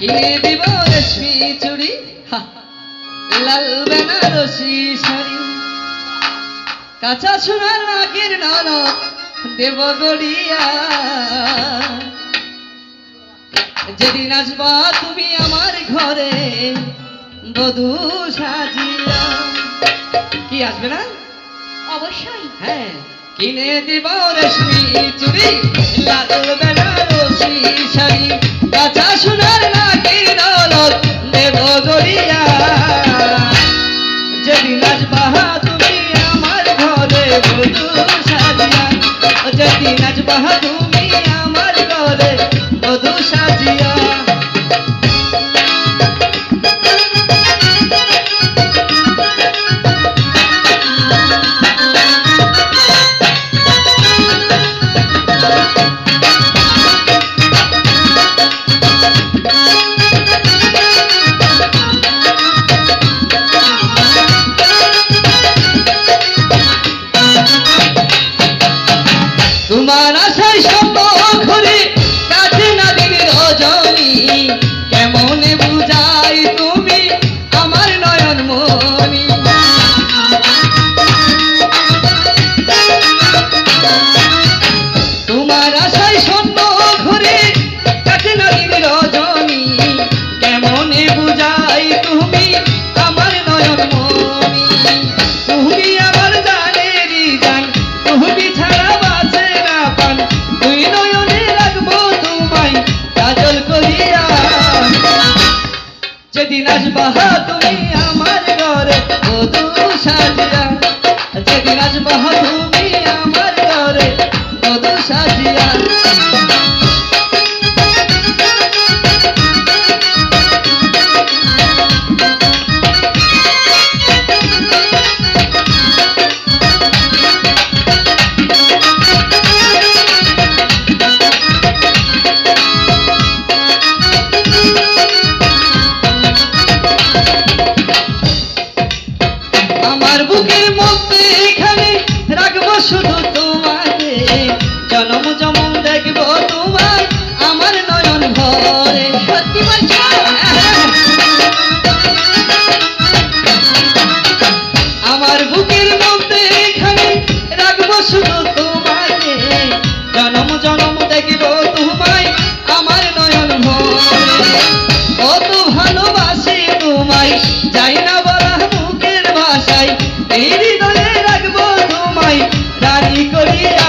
কিনে দিব রেশমি চুড়ি লাল বেনারসি শাড়ি কাঁচা সোনার নাকের ননদ দেব গড়িয়া যেদিন আসবা তুমি আমার ঘরে বধূ সাজিয়া। কি আসবে না? অবশ্যই। হ্যাঁ, কিনে দিব রেশমি চুড়ি লাল বেনারসি শাড়ি কাঁচা সোনার নাকের ননদ দেব গড়িয়া যেদিন আসবা তুমি আমার ঘরে বধূ সাজিয়া। যেদিন আসবা তুমি আমার ঘরে বধূ সাজিয়া। তোমার আশায় স্বপ্ন ঘরে কাছে নদীর রজনী কেমন বুঝাই তুমি আমার নয়ন মনি। তোমার আশায় স্বপ্ন ঘরে কাছে নদীর রজনী কেমন বুঝাই তুমি আমার নয়ন মনি। তুমি আমার জানেরই জান, তুমি ছাড়া বাঁচে না পান, দুই নয়নে রাখবো তোমায় কাজল করিয়া। যেদিন আসবা তুমি আমার ঘরে বধূ সাজিয়া। যেদিন আসবা তুমি আমার ঘরে বধূ সাজিয়া। আমার বুকের মধ্যে এখানে রাখবো শুধু তোমাকে, জনম জনম দেখবো তোমায় আমার নয়ন ভরে। সত্যি বলছো? আমার বুকের মধ্যে এখানে রাখবো শুধু তোমাকে, জনম জনম দেখবো তোমায় আমার নয়ন ভরে। কত ভালোবাসি তোমায় যাই না বলা মুখের ভাষায়, এই হৃদয়ে রাখবো তোমায় রানী করিয়া।